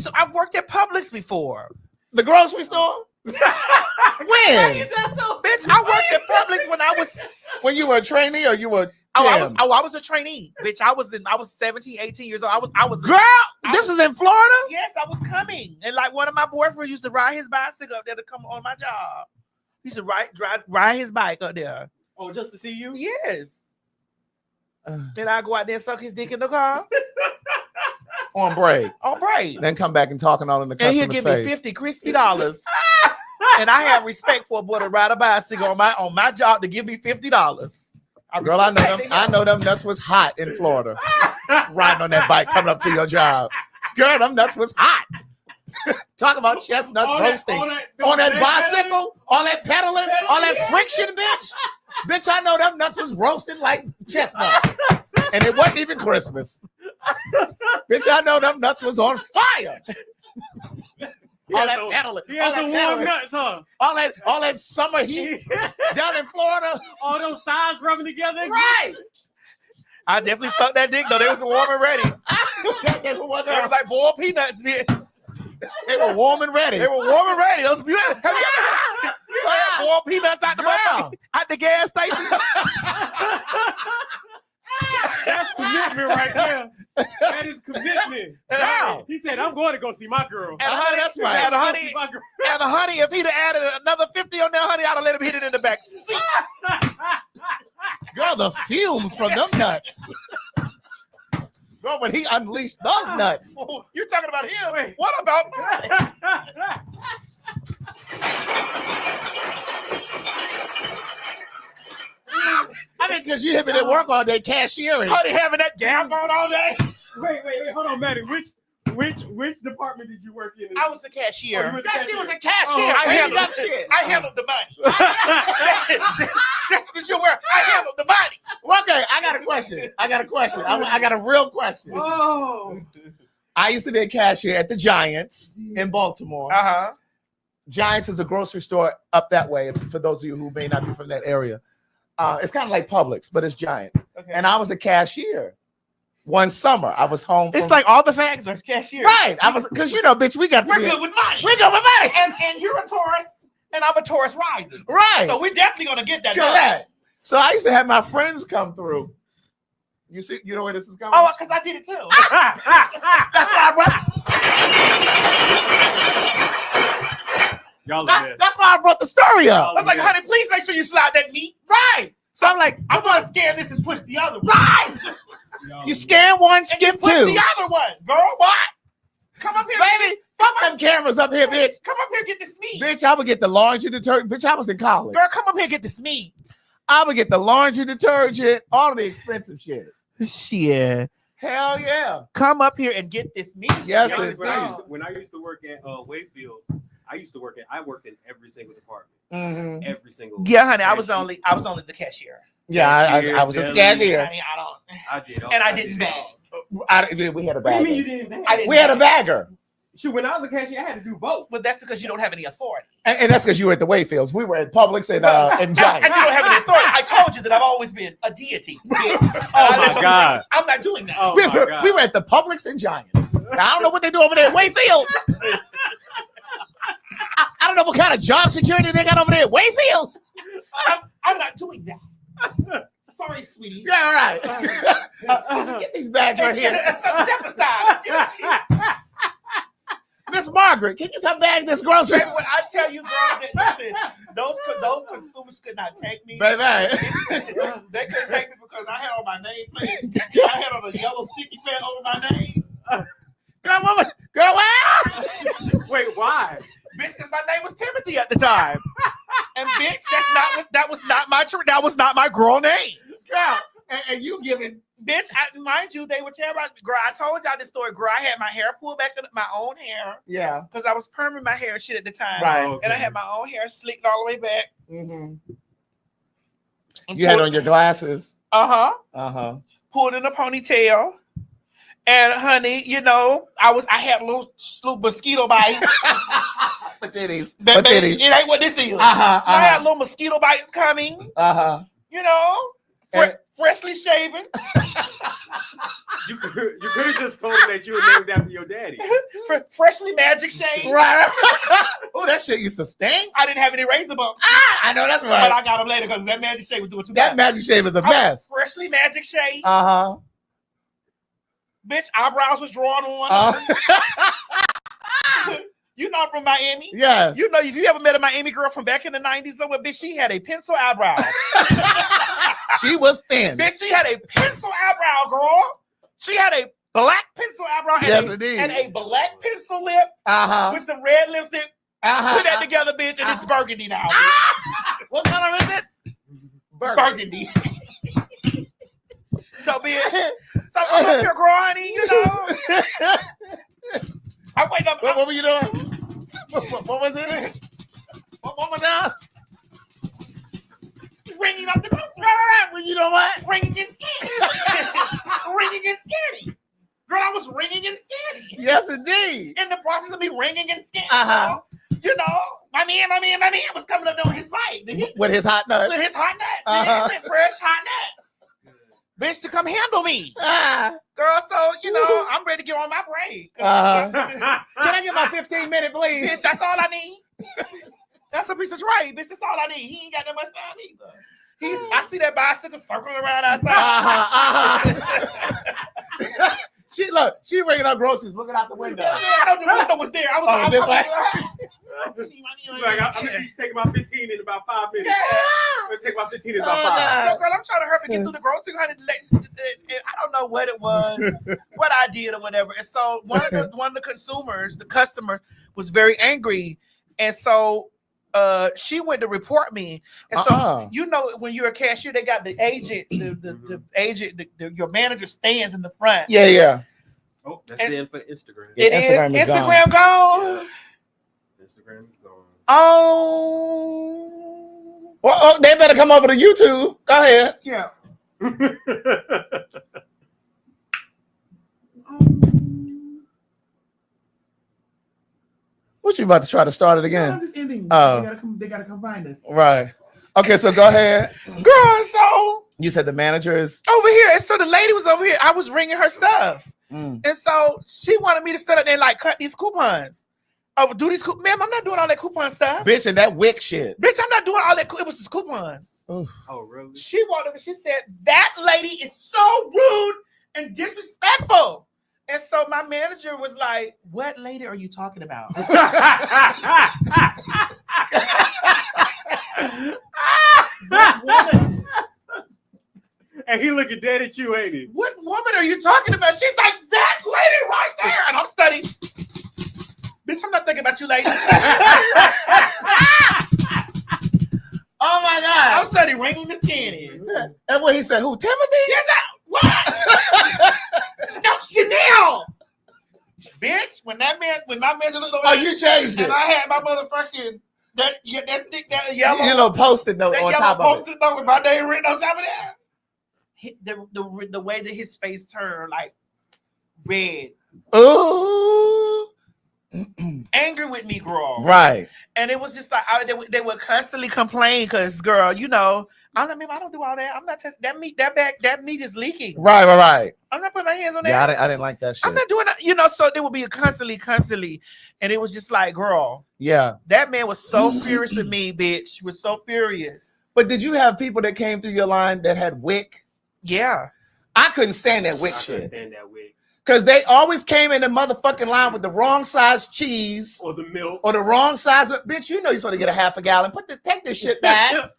So I've worked at Publix before. The grocery store? When? Bitch, I worked at Publix when I was... When you were a trainee or you were... I was a trainee. Bitch, I was 17, 18 years old. Girl, this is in Florida? Yes, I was coming. And like one of my boyfriends used to ride his bicycle up there to come on my job. He used to ride his bike up there. Oh, just to see you? Yes. Then I go out there and suck his dick in the car. On break. On break. Then come back and talking all in the customer's And he'll give face. me 50 crispy dollars. And I have respect for a boy to ride a bicycle on my job to give me $50. Girl, I know them nuts was hot in Florida. Riding on that bike, coming up to your job. Girl, them nuts was hot. Talk about chestnuts roasting. On that bicycle, all that pedaling, all that friction, bitch. Bitch, I know them nuts was roasting like chestnuts. And it wasn't even Christmas. Bitch, I know them nuts was on fire. All that pedaling. He has some warm nuts, huh? All that summer heat down in Florida. All those thighs rubbing together. Right. I definitely sucked that dick though. They was warm and ready. They was like boiled peanuts, bitch. They were warm and ready. Those beautiful. Have you had boiled peanuts out the gas station? That's commitment right there. That is commitment. Wow. He said, "I'm going to go see my girl." And honey, that's right. And honey, if he'd have added another 50 on there, honey, I'd have let him hit it in the back seat. Girl, the fumes from them nuts. Girl, when he unleashed those nuts. You're talking about him. Wait. What about mine? I mean, because you have been at work all day cashiering. Honey, having that gap on all day. Wait, hold on, Maddie. Which department did you work in? I was the cashier. Oh, you were the cashier. She was a cashier. Oh, I handled the money. Just as you're aware, I handled the money. Okay, I got a question. I got a real question. Oh. I used to be a cashier at the Giants in Baltimore. Uh-huh. Giants is a grocery store up that way, for those of you who may not be from that area. It's kind of like Publix, but it's Giants. Okay. And I was a cashier. One summer, I was home. It's like all the fags are cashiers. Right. I was, because, you know, bitch, we're good with money. We're good with money. And you're a Taurus, and I'm a Taurus rising. Right. So we're definitely going to get that. Correct. So I used to have my friends come through. You see, you know where this is going? Oh, because I did it too. That's why that's why I brought the story up. I was like, honey, please make sure you slide that meat. Right. So I'm like, I'm going to scan this and push the other one. Right. You scan one, skip push two. the other one. Girl, what? Come up here. Baby, fuck them cameras up here, bitch. Come up here and get this meat. Bitch, I would get the laundry detergent. Bitch, I was in college. Girl, come up here and get this meat. I would get the laundry detergent, all the expensive shit. Shit. Hell yeah. Come up here and get this meat. Yes, Yeah, it's when I used to work at Wayfield, I worked in every single department. Mm-hmm. Every single. Yeah, honey, I was only the cashier. Yeah, I was just a cashier. Honey, I did. And I didn't bag. We had a What do bagger. you mean you didn't bag? We had a bagger. Shoot, when I was a cashier, I had to do both. But that's because you don't have any authority. And that's because you were at the Wayfields. We were at Publix and Giants. And you don't have any authority. I told you that I've always been a deity. Oh my God. I'm not doing that. Oh we my were at the Publix and Giants. Now, I don't know what they do over there at Wayfield. I don't know what kind of job security they got over there at Wayfield. I'm not doing that. Sorry, sweetie. Yeah, all right. So get these bags right here. Step aside. Miss Margaret, can you come bag this grocery? When I tell you, girl, that, listen, those consumers could not take me. Baby. They couldn't take me because I had on my name plate. I had on a yellow sticky pad over my name. Girl, why? Wait, why? Bitch, because my name was Timothy at the time. And bitch, that was not my girl name. Girl, and you giving. Bitch, mind you, they were terrible. Girl, I told y'all this story. Girl, I had my hair pulled back in my own hair. Yeah. Because I was perming my hair and shit at the time. Right. Okay. And I had my own hair slicked all the way back. Mm-hmm. You had on your glasses. Uh-huh. Pulled in a ponytail. And honey, you know, I had a little mosquito bite. Patitties. It ain't what this is. I had little mosquito bites coming. Uh-huh. You know, Freshly shaven. You could have just told him that you were named after your daddy. Freshly magic shave. Right. Oh, that shit used to stink. I didn't have any razor bumps. I know that's But right. I got them later because that magic shave was doing too That much. magic shave is a mess. Freshly magic shave. Bitch, eyebrows was drawn on. You know I'm from Miami. Yes. You know, if you ever met a Miami girl from back in the 90s somewhere, bitch, she had a pencil eyebrow. She was thin. Bitch, she had a pencil eyebrow, girl. She had a black pencil eyebrow and a black pencil lip with some red lipstick. Put that together, bitch, and it's burgundy now. What color is it? Burgundy. So, bitch, I'm up here, girl, honey, you know. I wait up. What were you doing? What was it? What more time? Ringing up the You know what? ringing and scanning. Ringing and scanning. Girl, I was ringing and scanning. Yes, indeed. In the process of me ringing and scanning, you know, my man was coming up doing his bike. With his hot nuts. With his hot nuts. Fresh hot nuts. Bitch, to come handle me. Girl, so, you know, I'm ready to get on my break. Can I get my 15-minute, please? Bitch, that's all I need. That's a piece of trade, bitch. That's all I need. He ain't got that much time either. I see that bicycle circling around outside. She bringing up groceries, looking out the window. Yeah, I don't know the window was there. I was this way? Like, I'm gonna take about 15 in about 5 minutes. Yeah. I'm gonna take about 15 in about 5. So, girl, I'm trying to hurry get through the grocery. Honey, I don't know what it was, what I did or whatever. And so one of the consumers, the customer, was very angry, and so she went to report me. And so you know, when you're a cashier, they got the agent, the agent, your manager stands in the front. Yeah. Oh, that's it for Instagram. It Instagram is is Instagram gone. Instagram is gone. Oh. Well, they better come over to YouTube. Go ahead. Yeah. What you about to try to start it again? I'm just ending. Oh. They gotta combine this. Right. Okay, so go ahead. Girl, so You said the manager is over here. And so the lady was over here. I was ringing her stuff. Mm. And so she wanted me to stand up there and like cut these coupons. Oh, do these coupons. Ma'am, I'm not doing all that coupon stuff. bitch and that wick shit. Bitch, I'm not doing all that. It was just coupons. Oh, really? She walked over. She said, that lady is so rude and disrespectful. And so my manager was like, what lady are you talking about? What woman? And he looking dead at you, ain't he? What woman are you talking about? She's like, that lady right there. And I'm studying. Bitch, I'm not thinking about you, lady. Oh my God. I'm studying ringing the skin in. And what he said, who? Timothy? Yes, what? No, Chanel. Bitch, when my man looked over Oh, there, you changed it. and I had my motherfucking that stick, that yellow, You little post-it note that on yellow top of it. post-it note with my name written on top of that. The way that his face turned like red, Ooh. angry with me, girl. Right. And it was just like they would constantly complain because, girl, you know, I don't do all that. I'm not touching that meat. That meat is leaking. Right. I'm not putting my hands on that. Yeah, I didn't like that shit. I'm not doing that. You know, so there would be a constantly, and it was just like, girl, Yeah. that man was so furious with me, bitch. He was so furious. But did you have people that came through your line that had wick? Yeah. I couldn't stand that wick I shit. can't stand that wig. Because they always came in the motherfucking line with the wrong size cheese Or the milk. or the wrong size of, bitch, you know you're supposed to get a half a gallon. Take this shit back.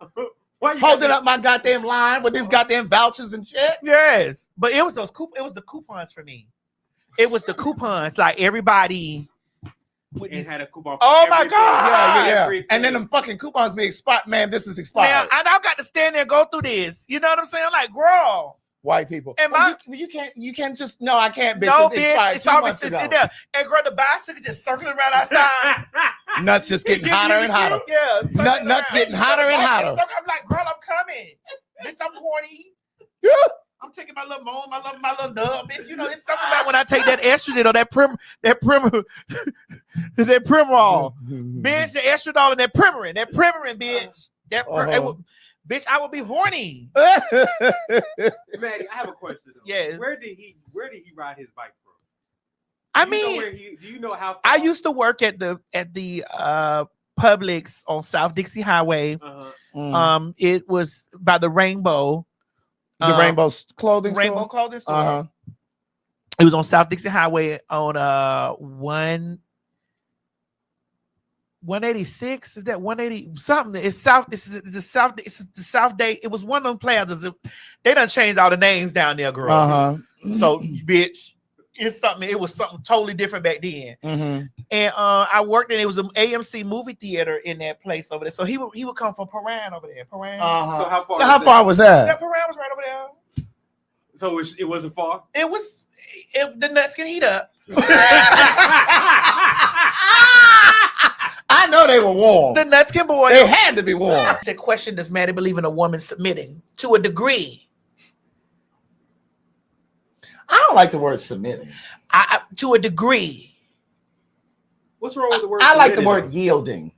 Why you Holding got up my goddamn line with these goddamn vouchers and shit. Yes. But it was it was the coupons for me. It was the coupons. Like everybody and had a coupon. Oh my everything. God. Yeah. Everything. And then them fucking coupons be expired. Man, this is expired. Man, and I got to stand there and go through this. You know what I'm saying? Like, girl. White people. And you can't just, no, I can't, bitch. No, It bitch. expired It's 2 always months just ago. sitting there. And girl, the bicycle just circling around outside. Nuts just getting hotter and hotter. Yeah. circling Nuts around. getting hotter and hotter. I'm like, girl, I'm coming. Bitch, I'm horny. Yeah. I'm taking my little moan, my little nub, bitch. You know, it's something about when I take that estrogen or that Primrol. Bitch, the estradiol and that Premarin, bitch. Bitch, I would be horny. Maddie, I have a question though. Yes. Where did he ride his bike from? I Do you know mean, where do you know how far? I used to work at the Publix on South Dixie Highway. It was by the Rainbow. The Rainbow clothing Rainbow store. clothing store. It was on South Dixie Highway on 186. Is that 180 something? It's South. This is the South. It's the South Day. It was one of them plazas. They done changed all the names down there, girl. So, bitch, it's something. It was something totally different back then. And I worked in. It was an AMC movie theater in that place over there. So he would come from Paran over there. Paran. So how far? So how far was that? That Paran was right over there. So it wasn't far. It was. The nuts can heat up. I know they were warm. The nuts can boil. They had to be warm. The question: does Maddie believe in a woman submitting to a degree? I don't like the word submitting. To a degree. What's wrong with the word? I like the word yielding,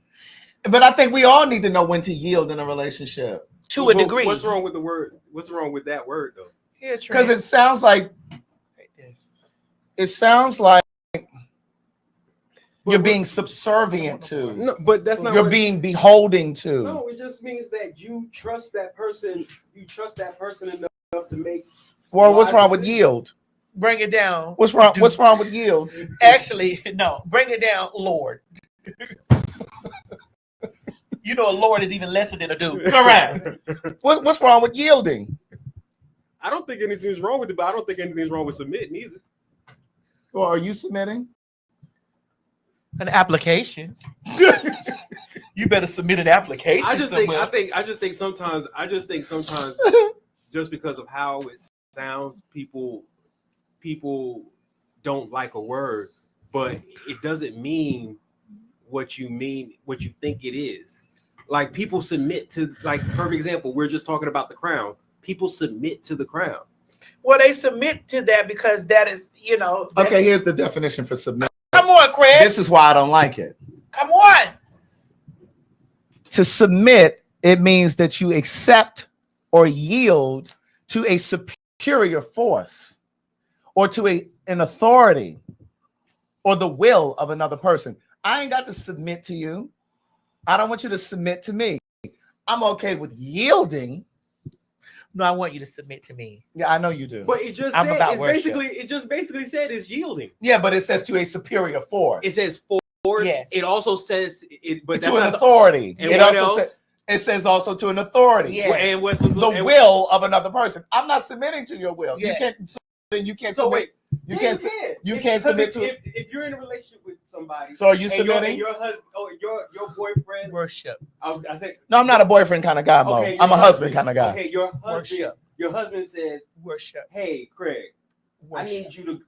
but I think we all need to know when to yield in a relationship. To a degree. What's wrong with the word? What's wrong with that word though? Because it sounds like you're being subservient to. No, but that's not. You're being beholding to. No, it just means that you trust that person. You trust that person enough to make. Well, what's wrong with yield? Bring it down. What's wrong? What's wrong with yield? Actually, no. Bring it down, Lord. You know, a Lord is even lesser than a dude. Correct. What's wrong with yielding? I don't think anything's wrong with it, but I don't think anything's wrong with submitting either. Well, are you submitting? An application. You better submit an application. I just think sometimes just because of how it sounds, people don't like a word, but it doesn't mean what you think it is. Like people submit to, like, perfect example, we're just talking about the crown. People submit to the crown. Well, they submit to that because that is, Okay, here's the definition for submit. Come on, Craig. This is why I don't like it. Come on. To submit, it means that you accept or yield to a superior force or to an authority or the will of another person. I ain't got to submit to you. I don't want you to submit to me. I'm okay with yielding. No, I want you to submit to me. Yeah, I know you do. But it just basically said it's yielding. Yeah, but it says to a superior force. It says force. Yes. It also says it, but to that's an not authority. And It what also else? it says also to an authority. Yeah. And what's the Will of another person. I'm not submitting to your will. Yeah. You can't So submit. wait, You can't submit to it. If you're in a relationship with somebody. So are you and submitting? Your husband, your boyfriend. Worship. I said. No, I'm not a boyfriend kind of guy, Mo. Okay, I'm a husband kind of guy. Okay, your husband. Worship. Your husband says, Worship. "Hey, Craig, Worship. I need you to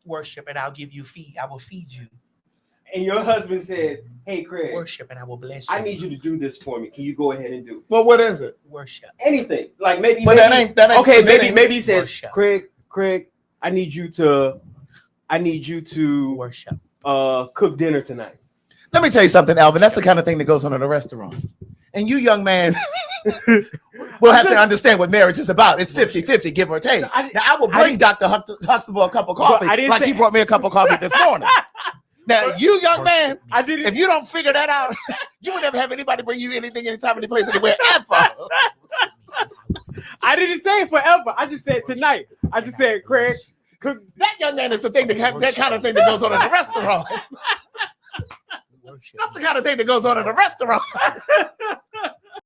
worship, and I'll give you feed. I will feed you. And your husband says, "Hey, Craig, Worship, and I will bless you. I need you to do this for me. Can you go ahead and do it? Well, what is it? Worship. Anything? Like maybe. But that ain't Okay, submitting. maybe he says, Worship. Craig, I need you to Worship. cook dinner tonight." Let me tell you something, Alvin. That's the kind of thing that goes on in a restaurant. And you, young man, will have to understand what marriage is about. It's 50-50, give or take. Now, I will bring Dr. Huxtable a cup of coffee like he brought me a cup of coffee this morning. Now, you, young man, if you don't figure that out, you would never have anybody bring you anything, anytime, any place, anywhere, ever. I didn't say forever. I just said tonight. I just said, Craig, cook. That young man is the thing that kind of thing that goes on in a restaurant. That's the kind of thing that goes on in a restaurant.